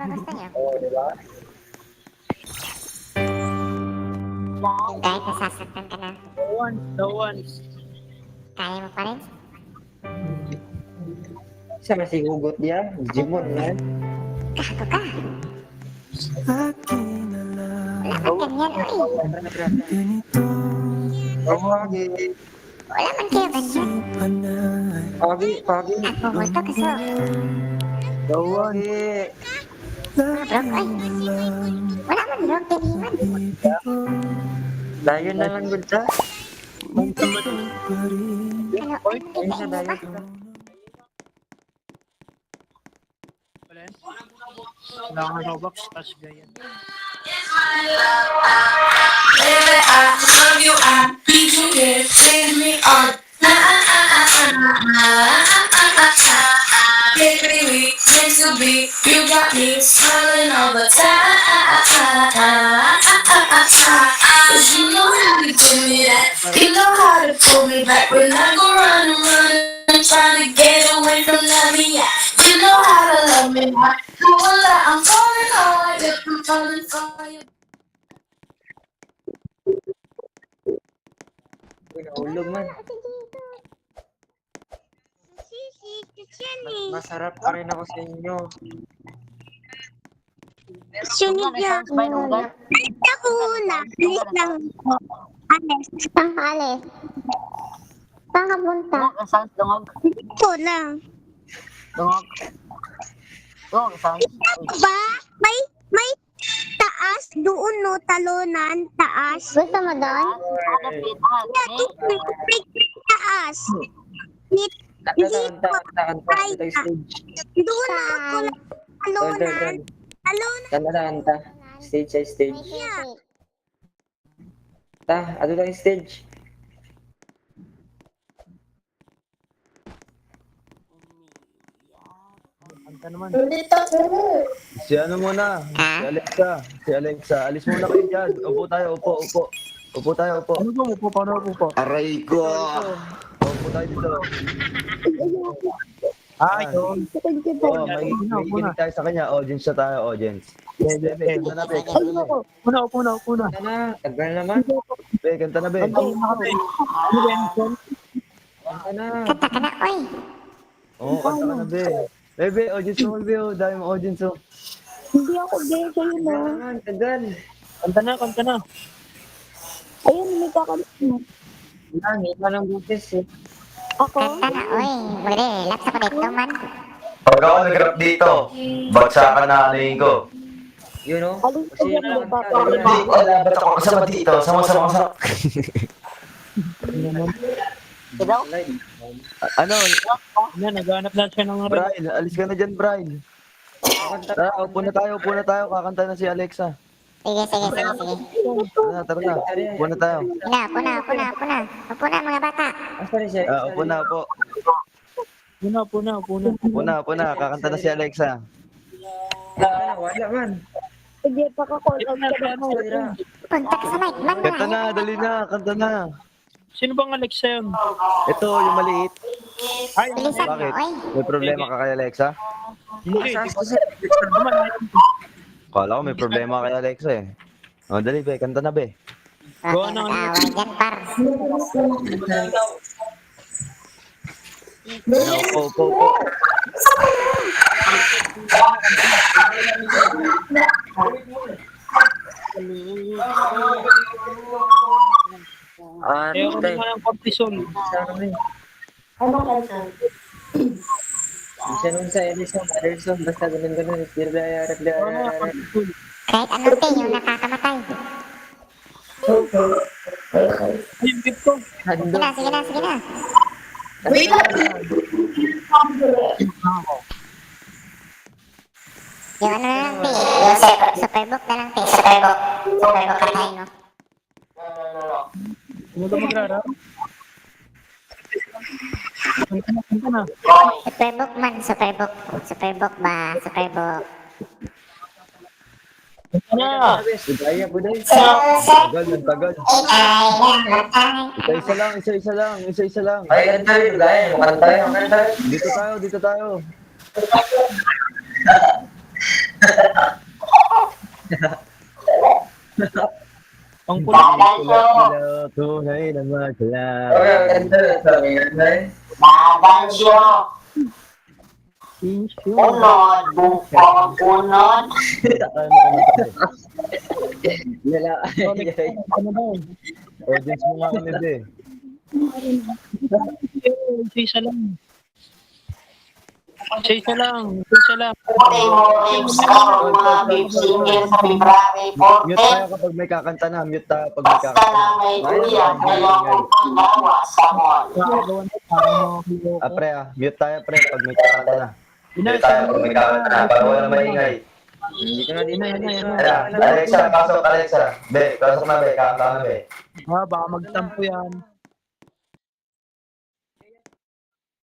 gusto niyo. Oo, di ba? Kahit nasasaktan ka na, The ones. kaya mo pa rin. Sama si Hugot dia, Jimon kan? Gago ka. Wala man ganyan, oy. Oh, pagi. Wala man kayo ganyan. Pagi. Nagmumulto ka so. Pagi. Mga bro, ay. Wala man bro, tiniman. Dayon na lang gud ta. Ano, Ayun sa kita-ina ba? dayon. Wala akong Robux, tas ganyan. Baby, I love you, I need you, yeah, send me on. Baby, we meant to be. You got me smiling all the time. 'Cause you know how to give me that. You know how to pull me back when I go running, trying to get away from loving ya. You know how to love me back. Wala, I'm falling hard, if I'm falling for you. Uy, nahulog man. Masarap pa rin ako sa inyo. Sunod na. Ako na. Bilis lang po. Anes. Saan ka alis? Saan ka punta? Sound dungog. Ito lang. Dungog. Dungog sound. Ba? May taas doon no, talunan, taas. Gusto mo doon? May taas. Kanta stage. Doon no, talunan. Talunan. Kanta. Stage ay stage. Ta, ato lang stage. Kanta naman. Si ano muna? Si Alexa. Alis muna kayo dyan. Upo tayo, upo. Upo tayo, upo. Ano ba mo po? Paano po po? Aray ko! Upo tayo dito. Ito. Oh, may kinig tayo sa kanya. Audience na tayo, audience. Kanta na, Be. Upo na. Kanta na, tagal naman. Be, kanta na, Be. Kanta na. Kanta ka na, oy. Oo, kanta ka na, Be. Be, audience naman, Be. Dahil mo audience, oh. Hindi ako gay kayo Tagal na. naman, tagal. Kanta na. Ayun, may kakalit. Langit na ng butis eh. Ako? Kanta na, oy. Mag-relax ako dito, man. Pag ako nag-rap dito, bagsakan na anayin ko. Yun o. Alis ko Kasi yan, lang baba. Wala, ba't ako kasama dito? Sama-sama. Daw? Ano? Yan, naghanap na siya ng Brian, alis ka na dyan, Brian. Tara, upo na tayo. Kakanta na si Alexa. Sige. Tara na. Upo na tayo. Upo na, mga bata. Asa rin siya? Upo na, upo. Upo na. Kakanta na si Alexa. Wala man. Sige, paka-call out ka na. Punta ka sa mic, man. Kanta na, dali na. Kanta na. Sino bang Alexa yun? Ito, yung maliit. Ay, Bilisan mo, Bakit? oy. May problema ka kay Alexa? hindi. Kala ko may problema kay Alexa eh. O, dali, Be. Kanta na, Be. Gawa Okay, na mag-away dyan, par. Upo. Ayaw ko Tay. naman ng cortisol. Siya nung sa Edison, basta ganun. Dirbayarap. Kahit anong thing yung nakakamatay. Yung gift ko. Sige na. Yung ano na lang, te. Yung superbook na lang, te. Superbook patayin mo. Ano ba magrarap? Kanta na. Superbook man, superbook. Superbook ba? Superbook. Kanta na. Budaya. Tagal. Isa-isa lang. Ay, kanta rin. Budaya. Makanta tayo. Dito tayo. Ang kulit. Hello, tunay na magkala. Okay, ang ganda. Sabi nga, Nagansyo. Issue. Unod. Bukong unod. Tayo mo kumanta. Wala. Ano daw? Audience mo nga kami, be. Isa lang. Isa lang. Isa lang. Puti mo rims karon mga babe singer sa February Mute 14. tayo kapag may kakanta na. Mute tayo kapag may Basta kakanta na na. may uyan. Kaya kong panggawa sa mall. Gagawa na parang mga loko. Pre, mute tayo, pre, pag may kakanta na. Ina, Mute tayo pag may kakanta na. Para wala maingay. Hindi ko na din. Alexa, pasok, Alexa. Be, pasok na, be. Kakanta na, be. Baka magtampo yan.